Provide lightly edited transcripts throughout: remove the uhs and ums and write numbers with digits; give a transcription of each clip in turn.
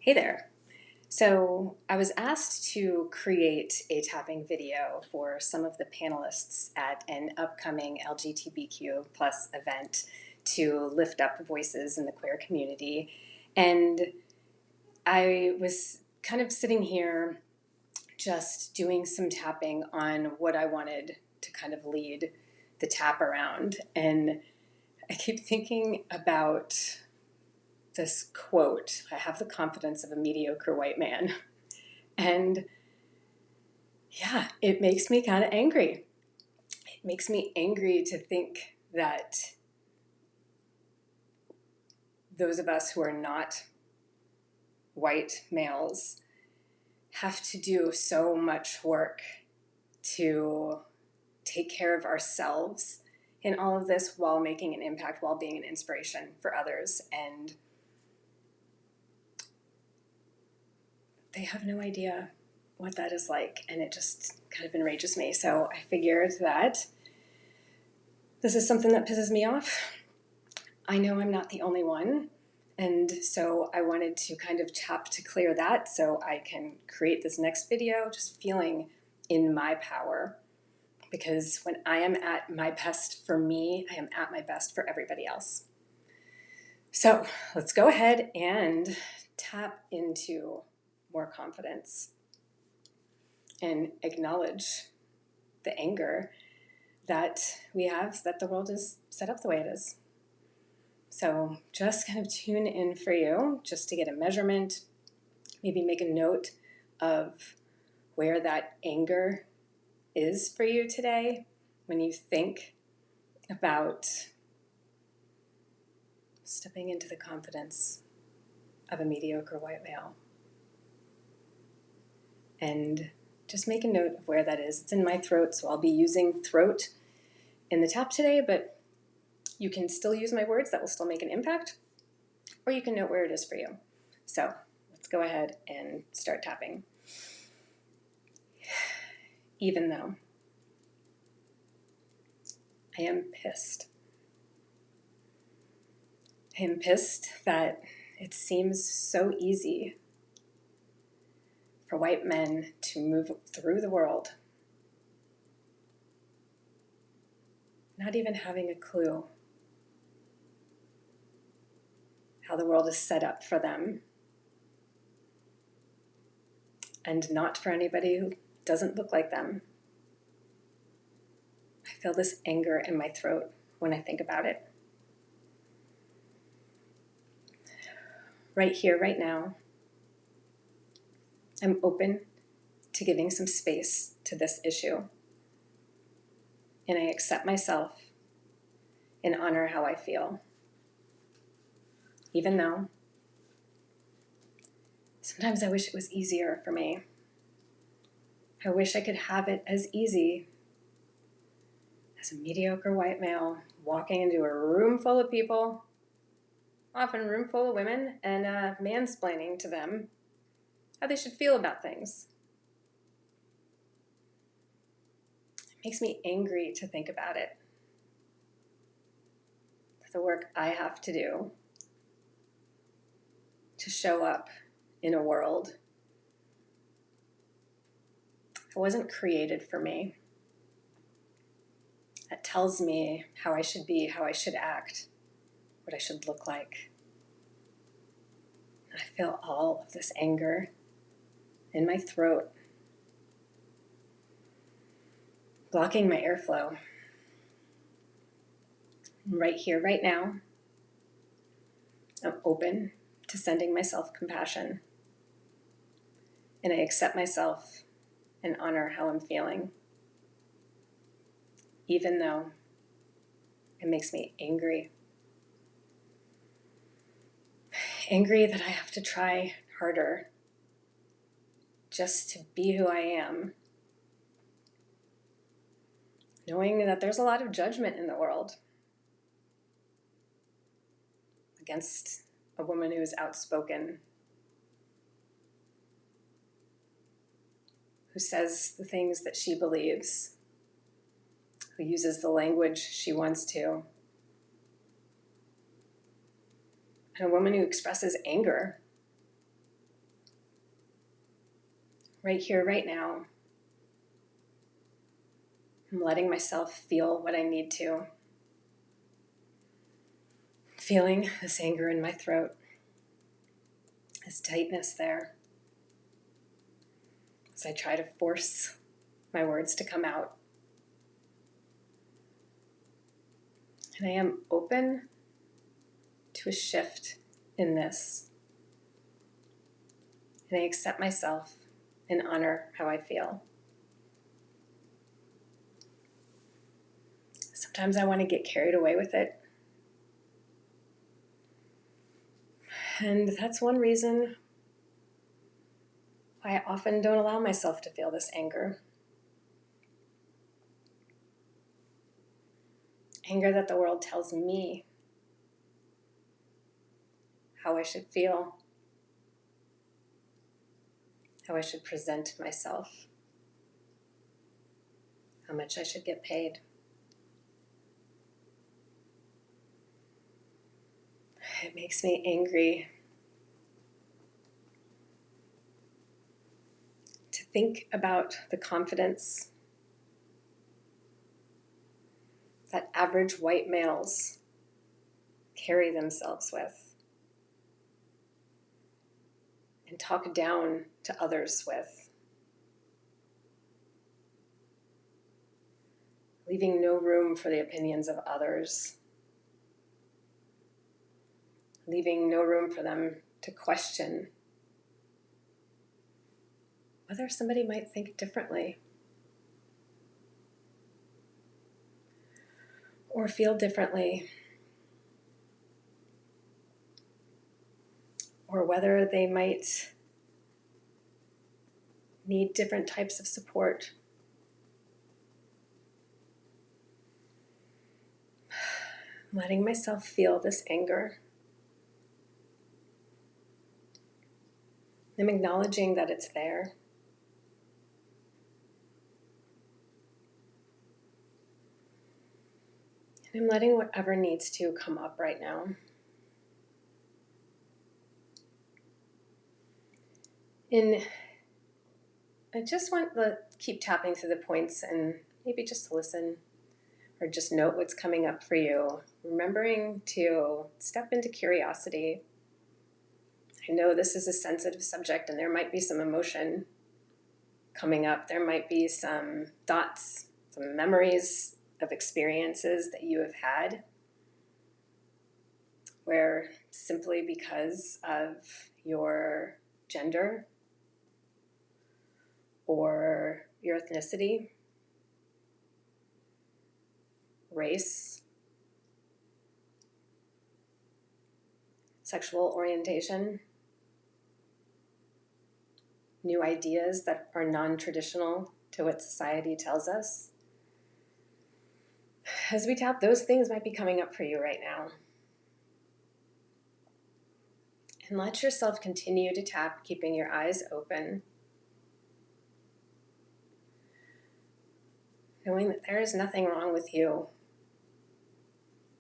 Hey there. So I was asked to create a tapping video for some of the panelists at an upcoming LGBTQ plus event to lift up voices in the queer community. And I was kind of sitting here just doing some tapping on what I wanted to kind of lead the tap around. And I keep thinking about this quote: I have the confidence of a mediocre white man. And yeah, it makes me kind of angry. It makes me angry to think that those of us who are not white males have to do so much work to take care of ourselves in all of this while making an impact, while being an inspiration for others. And they have no idea what that is like, and it just kind of enrages me. So I figured that this is something that pisses me off. I know I'm not the only one, and so I wanted to kind of tap to clear that so I can create this next video just feeling in my power, because when I am at my best for me, I am at my best for everybody else. So let's go ahead and tap into more confidence and acknowledge the anger that we have, that the world is set up the way it is. So just kind of tune in for you, just to get a measurement, maybe make a note of where that anger is for you today when you think about stepping into the confidence of a mediocre white male. And just make a note of where that is. It's in my throat, so I'll be using throat in the tap today, but you can still use my words. That will still make an impact, or you can note where it is for you. So let's go ahead and start tapping. Even though I am pissed. I am pissed that it seems so easy for white men to move through the world not even having a clue how the world is set up for them, and not for anybody who doesn't look like them. I feel this anger in my throat when I think about it. Right here, right now, I'm open to giving some space to this issue. And I accept myself and honor how I feel. Even though sometimes I wish it was easier for me. I wish I could have it as easy as a mediocre white male walking into a room full of people, often a room full of women, and mansplaining to them how they should feel about things. It makes me angry to think about it. The work I have to do to show up in a world that wasn't created for me, that tells me how I should be, how I should act, what I should look like. And I feel all of this anger in my throat, blocking my airflow. Right here, right now, I'm open to sending myself compassion, and I accept myself and honor how I'm feeling, even though it makes me angry. Angry that I have to try harder just to be who I am, knowing that there's a lot of judgment in the world against a woman who is outspoken, who says the things that she believes, who uses the language she wants to, and a woman who expresses anger right here, right now. I'm letting myself feel what I need to. Feeling this anger in my throat, this tightness there, as I try to force my words to come out. And I am open to a shift in this. And I accept myself and honor how I feel. Sometimes I want to get carried away with it. And that's one reason why I often don't allow myself to feel this anger. Anger that the world tells me how I should feel, how I should present myself, how much I should get paid. It makes me angry to think about the confidence that average white males carry themselves with and talk down to others with, leaving no room for the opinions of others, leaving no room for them to question whether somebody might think differently or feel differently, or whether they might need different types of support. Letting myself feel this anger. I'm acknowledging that it's there. And I'm letting whatever needs to come up right now. And I just want to keep tapping through the points and maybe just listen or just note what's coming up for you. Remembering to step into curiosity. I know this is a sensitive subject and there might be some emotion coming up. There might be some thoughts, some memories of experiences that you have had where simply because of your gender or your ethnicity, race, sexual orientation, new ideas that are non-traditional to what society tells us. As we tap, those things might be coming up for you right now. And let yourself continue to tap, keeping your eyes open, knowing that there is nothing wrong with you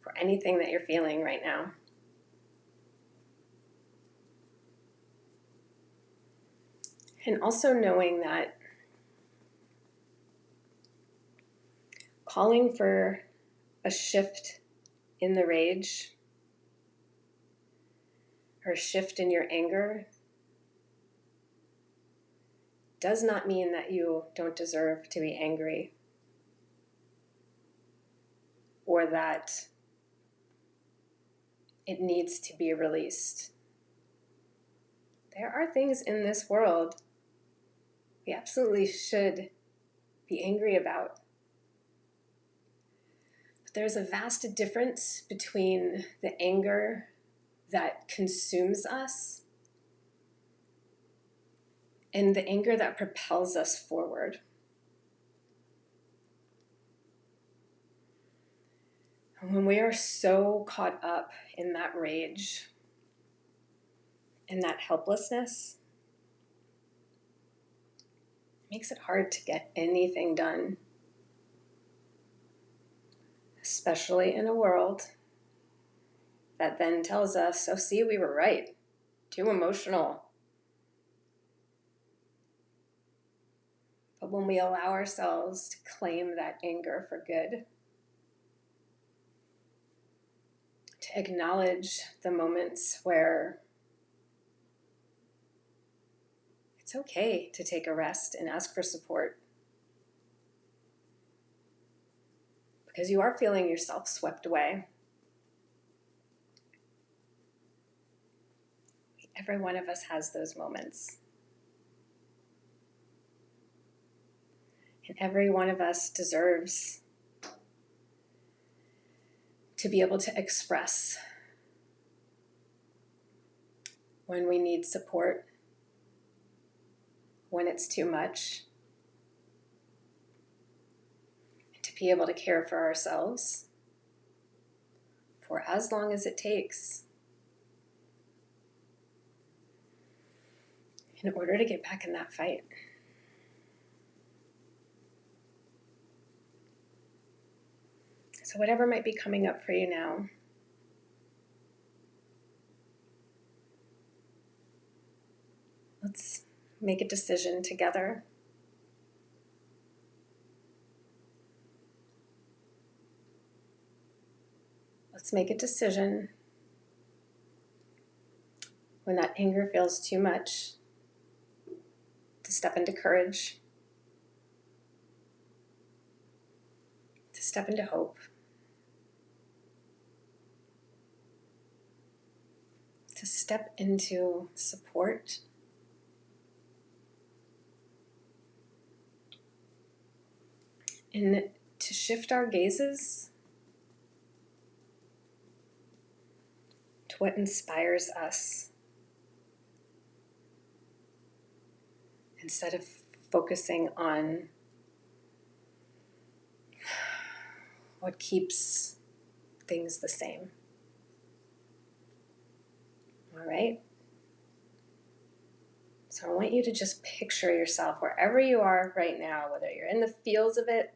for anything that you're feeling right now. And also knowing that calling for a shift in the rage or a shift in your anger does not mean that you don't deserve to be angry or that it needs to be released. There are things in this world we absolutely should be angry about. But there's a vast difference between the anger that consumes us and the anger that propels us forward. And when we are so caught up in that rage, in that helplessness, it makes it hard to get anything done, especially in a world that then tells us, oh, see, we were right, too emotional. when we allow ourselves to claim that anger for good, to acknowledge the moments where it's okay to take a rest and ask for support, because you are feeling yourself swept away. Every one of us has those moments. And every one of us deserves to be able to express when we need support, when it's too much, and to be able to care for ourselves for as long as it takes in order to get back in that fight. So whatever might be coming up for you now, let's make a decision together. Let's make a decision when that anger feels too much to step into courage, to step into hope, to step into support, and to shift our gazes to what inspires us instead of focusing on what keeps things the same. All right? So I want you to just picture yourself wherever you are right now, whether you're in the feels of it,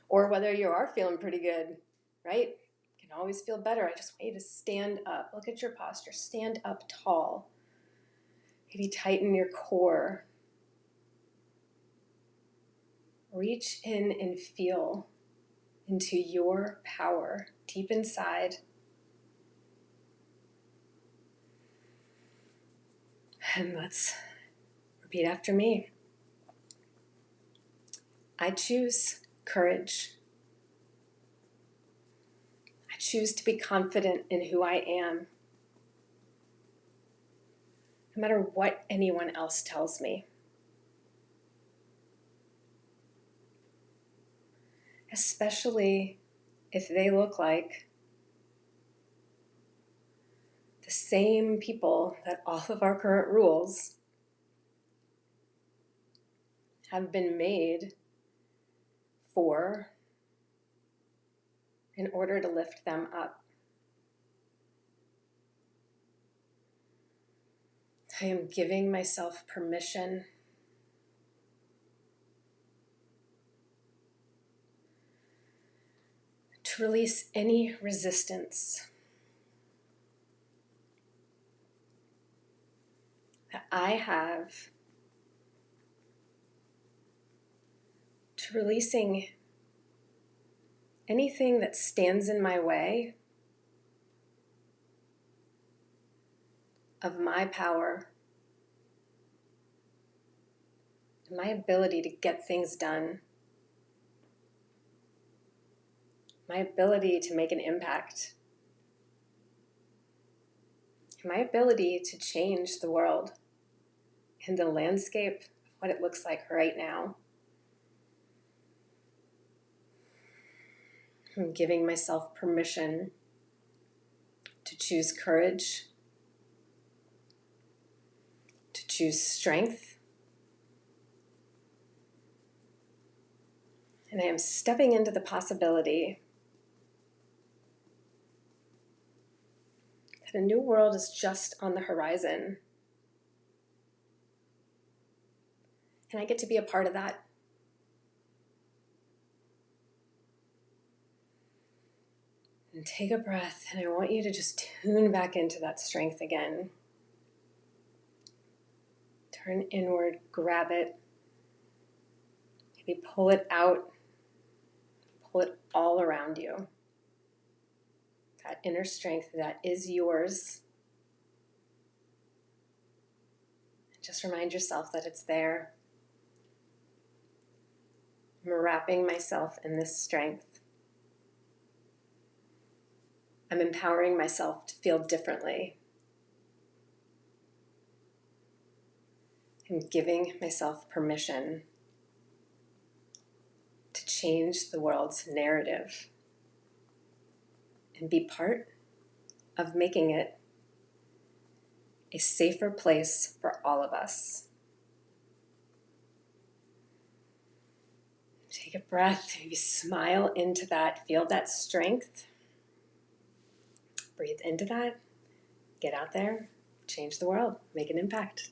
or whether you are feeling pretty good, right? You can always feel better. I just want you to stand up. Look at your posture. Stand up tall. Maybe tighten your core. Reach in and feel into your power deep inside. And let's repeat after me. I choose courage. I choose to be confident in who I am, no matter what anyone else tells me. Especially if they look like the same people that all of our current rules have been made for in order to lift them up. I am giving myself permission to release any resistance that I have to releasing anything that stands in my way of my power and my ability to get things done, my ability to make an impact, my ability to change the world and the landscape of what it looks like right now. I'm giving myself permission to choose courage, to choose strength, and I am stepping into the possibility that a new world is just on the horizon. And I get to be a part of that. And take a breath, and I want you to just tune back into that strength again. Turn inward, grab it, Maybe pull it out, pull it all around you. That inner strength that is yours. Just remind yourself that it's there. I'm wrapping myself in this strength. I'm empowering myself to feel differently. I'm giving myself permission to change the world's narrative and be part of making it a safer place for all of us. Take a breath, maybe smile into that, feel that strength. Breathe into that, get out there, change the world, make an impact.